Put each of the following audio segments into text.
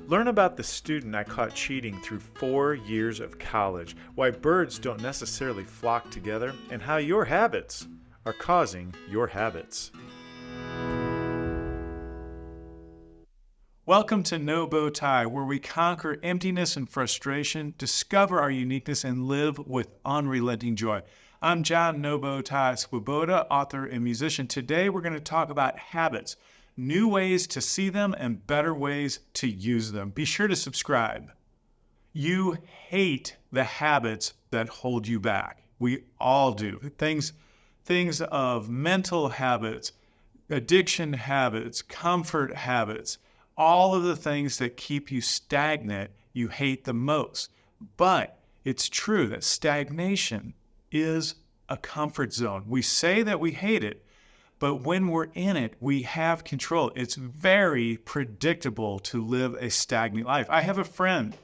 Learn about the student I caught cheating through 4 years of college, why birds don't necessarily flock together, and how your habits are causing your habits. Welcome to No Bow Tie, where we conquer emptiness and frustration, discover our uniqueness, and live with unrelenting joy. I'm John No Bow Tie Swoboda, author and musician. Today we're going to talk about habits, new ways to see them and better ways to use them. Be sure to subscribe. You hate the habits that hold you back. We all do. Things of mental habits, addiction habits, comfort habits, all of the things that keep you stagnant, you hate the most. But it's true that stagnation is a comfort zone. We say that we hate it, but when we're in it, we have control. It's very predictable to live a stagnant life. I have a friend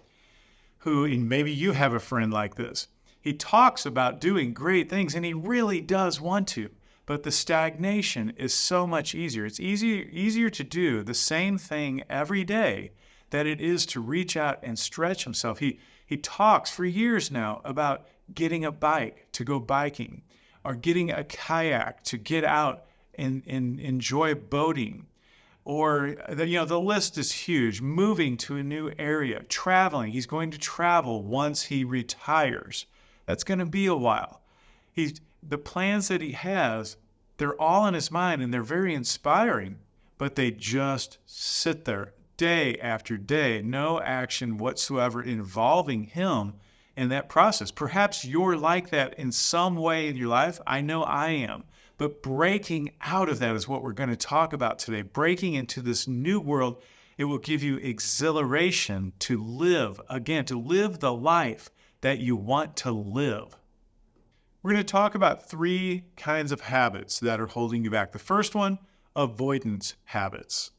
who, and maybe you have a friend like this, he talks about doing great things, and he really does want to. But the stagnation is so much easier. It's easier to do the same thing every day than it is to reach out and stretch himself. He talks for years now about getting a bike to go biking, or getting a kayak to get out and enjoy boating. Or, the list is huge. Moving to a new area, traveling. He's going to travel once he retires. That's going to be a while. The plans that he has, they're all in his mind and they're very inspiring, but they just sit there day after day, no action whatsoever involving him in that process. Perhaps you're like that in some way in your life. I know I am. But breaking out of that is what we're going to talk about today. Breaking into this new world, it will give you exhilaration to live again, to live the life that you want to live. We're going to talk about 3 kinds of habits that are holding you back. The first one, avoidance habits.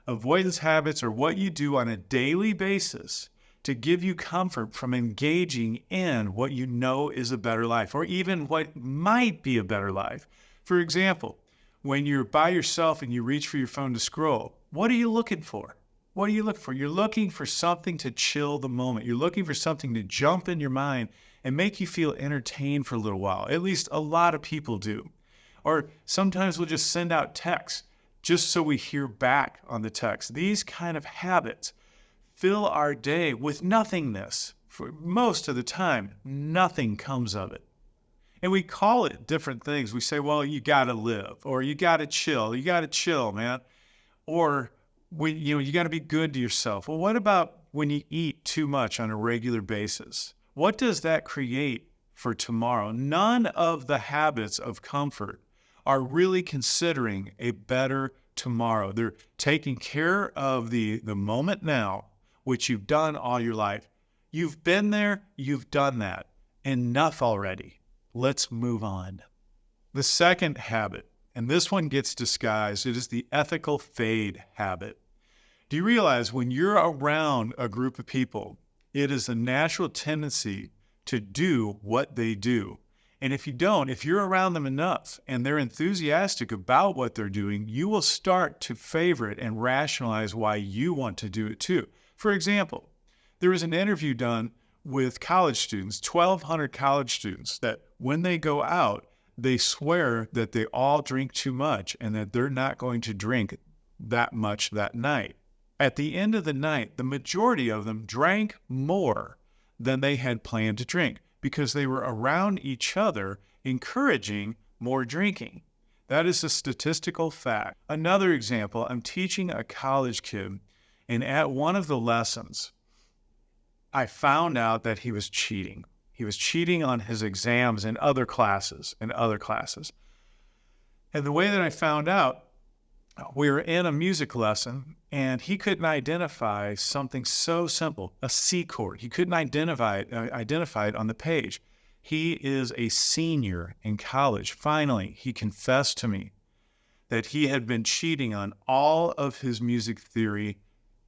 Avoidance habits are what you do on a daily basis to give you comfort from engaging in what you know is a better life, or even what might be a better life. For example, when you're by yourself and you reach for your phone to scroll, what are you looking for? What do you look for? You're looking for something to chill the moment. You're looking for something to jump in your mind and make you feel entertained for a little while. At least a lot of people do. Or sometimes we'll just send out texts just so we hear back on the text. These kind of habits fill our day with nothingness. For most of the time, nothing comes of it. And we call it different things. We say, well, you got to live, or you got to chill. You got to chill, man. Or you got to be good to yourself. Well, what about when you eat too much on a regular basis? What does that create for tomorrow? None of the habits of comfort are really considering a better tomorrow. They're taking care of the moment now, which you've done all your life. You've been there, you've done that. Enough already. Let's move on. The second habit, and this one gets disguised, it is the ethical fade habit. Do you realize when you're around a group of people, it is a natural tendency to do what they do. And if you're around them enough and they're enthusiastic about what they're doing, you will start to favor it and rationalize why you want to do it too. For example, there was an interview done with college students, 1,200 college students, that when they go out, they swear that they all drink too much and that they're not going to drink that much that night. At the end of the night, the majority of them drank more than they had planned to drink because they were around each other encouraging more drinking. That is a statistical fact. Another example, I'm teaching a college kid, and at one of the lessons, I found out that he was cheating. He was cheating on his exams in other classes. And the way that I found out, we were in a music lesson, and he couldn't identify something so simple, a C chord. He couldn't identify it on the page. He is a senior in college. Finally, he confessed to me that he had been cheating on all of his music theory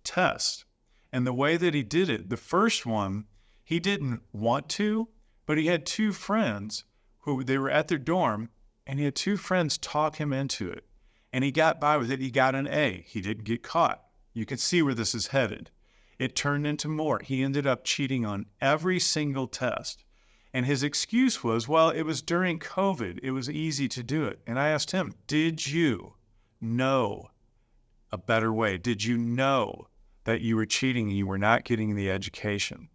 tests. And the way that he did it, the first one, he didn't want to, but he had 2 friends who they were at their dorm, and he had 2 friends talk him into it. And he got by with it. He got an A. He didn't get caught. You can see where this is headed. It turned into more. He ended up cheating on every single test. And his excuse was, well, it was during COVID. It was easy to do it. And I asked him, did you know a better way? Did you know that you were cheating and you were not getting the education?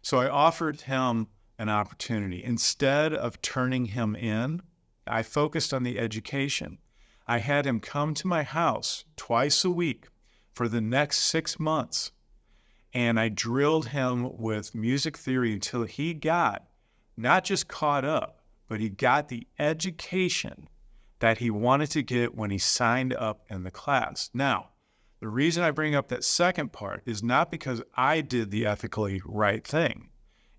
So I offered him an opportunity. Instead of turning him in, I focused on the education. I had him come to my house twice a week for the next 6 months. And I drilled him with music theory until he got not just caught up, but he got the education that he wanted to get when he signed up in the class. Now, the reason I bring up that second part is not because I did the ethically right thing.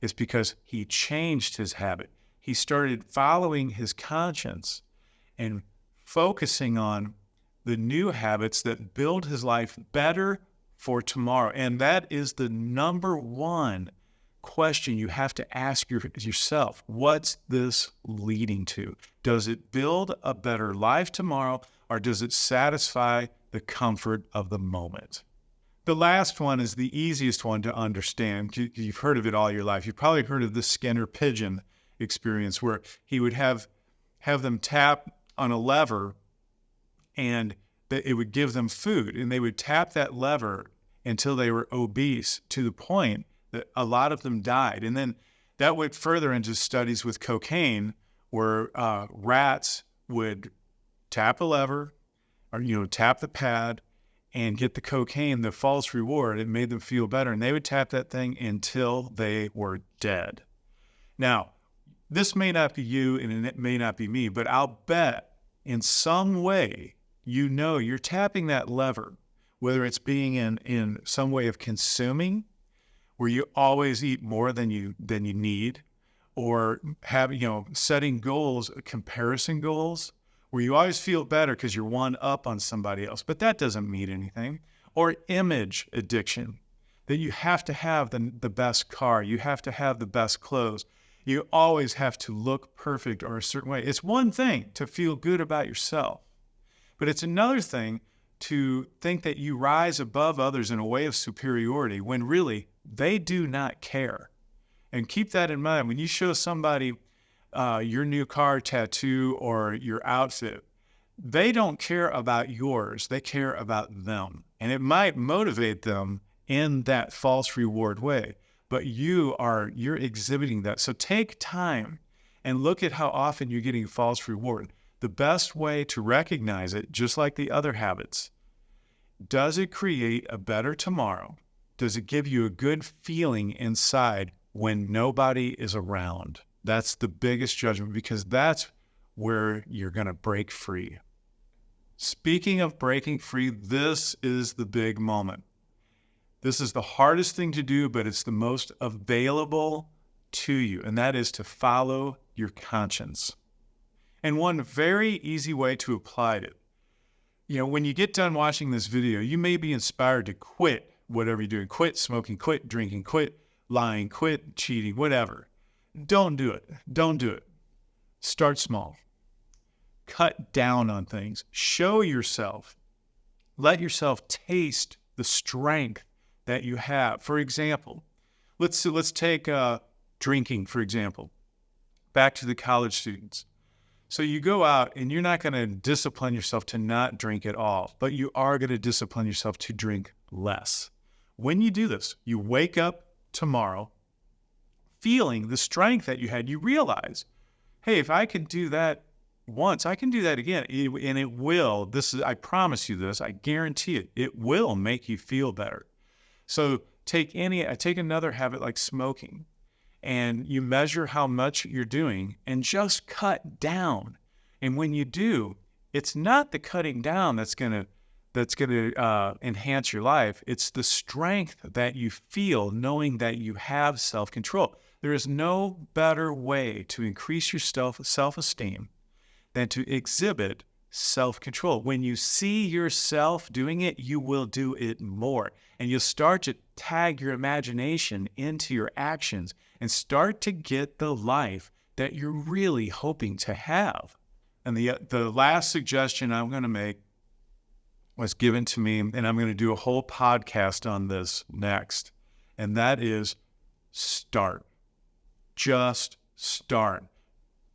It's because he changed his habit. He started following his conscience and focusing on the new habits that build his life better for tomorrow. And that is the number one question you have to ask yourself. What's this leading to? Does it build a better life tomorrow, or does it satisfy the comfort of the moment? The last one is the easiest one to understand. You've heard of it all your life. You've probably heard of the Skinner pigeon experience, where he would have them tap on a lever and it would give them food, and they would tap that lever until they were obese to the point that a lot of them died. And then that went further into studies with cocaine, where rats would tap a lever or, tap the pad and get the cocaine, the false reward. It made them feel better. And they would tap that thing until they were dead. Now, this may not be you and it may not be me, but I'll bet in some way, you're tapping that lever, whether it's being in some way of consuming, where you always eat more than you need, or setting goals, comparison goals, where you always feel better because you're one up on somebody else, but that doesn't mean anything. Or image addiction, that you have to have the best car, you have to have the best clothes, you always have to look perfect or a certain way. It's one thing to feel good about yourself, but it's another thing to think that you rise above others in a way of superiority when really they do not care. And keep that in mind. When you show somebody your new car tattoo or your outfit, they don't care about yours. They care about them. And it might motivate them in that false reward way, but you're exhibiting that. So take time and look at how often you're getting false reward. The best way to recognize it, just like the other habits, does it create a better tomorrow? Does it give you a good feeling inside when nobody is around? That's the biggest judgment, because that's where you're going to break free. Speaking of breaking free, this is the big moment. This is the hardest thing to do, but it's the most available to you, and that is to follow your conscience. And one very easy way to apply it, when you get done watching this video, you may be inspired to quit whatever you're doing. Quit smoking, quit drinking, quit lying, quit cheating, whatever. Don't do it. Don't do it. Start small. Cut down on things. Show yourself. Let yourself taste the strength that you have. For example, let's take drinking, for example. Back to the college students. So you go out and you're not going to discipline yourself to not drink at all, but you are going to discipline yourself to drink less. When you do this, you wake up tomorrow feeling the strength that you had. You realize, hey, if I can do that once, I can do that again. And it will, I promise you this, I guarantee it, it will make you feel better. So take another habit like smoking, and you measure how much you're doing and just cut down. And when you do, it's not the cutting down that's going to enhance your life. It's the strength that you feel knowing that you have self-control. There is no better way to increase your self-esteem than to exhibit self-control. When you see yourself doing it, you will do it more. And you'll start to tag your imagination into your actions and start to get the life that you're really hoping to have. And the last suggestion I'm going to make was given to me, and I'm going to do a whole podcast on this next, and that is start. Just start.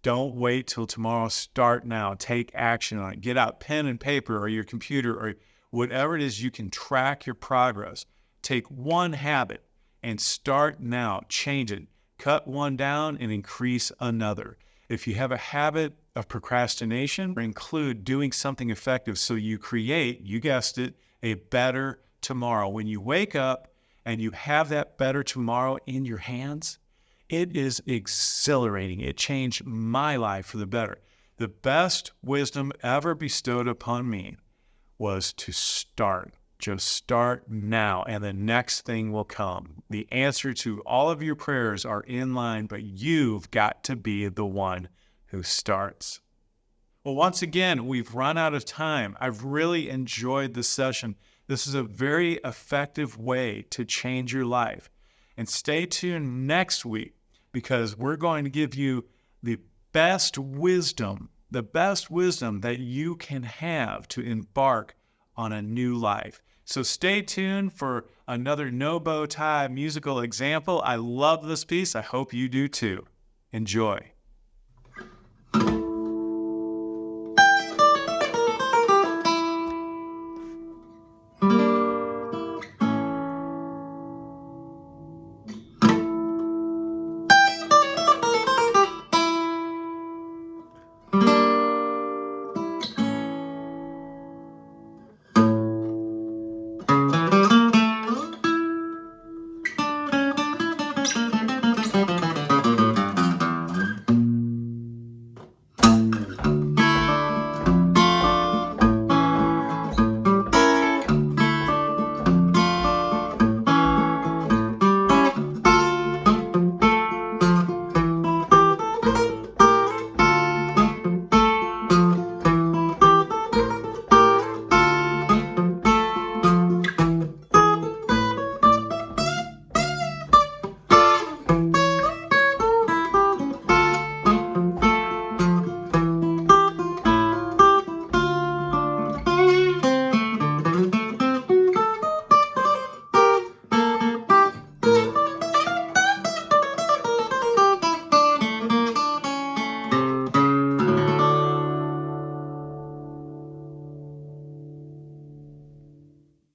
Don't wait till tomorrow. Start now. Take action on it. Get out pen and paper or your computer or whatever it is you can track your progress. Take one habit and start now. Change it. Cut one down and increase another. If you have a habit of procrastination, include doing something effective so you create, you guessed it, a better tomorrow. When you wake up and you have that better tomorrow in your hands, it is exhilarating. It changed my life for the better. The best wisdom ever bestowed upon me was to start. Just start now, and the next thing will come. The answer to all of your prayers are in line, but you've got to be the one who starts. Well, once again, we've run out of time. I've really enjoyed this session. This is a very effective way to change your life. And stay tuned next week, because we're going to give you the best wisdom that you can have to embark on a new life. So stay tuned for another No Bow Tie musical example. I love this piece. I hope you do too. Enjoy.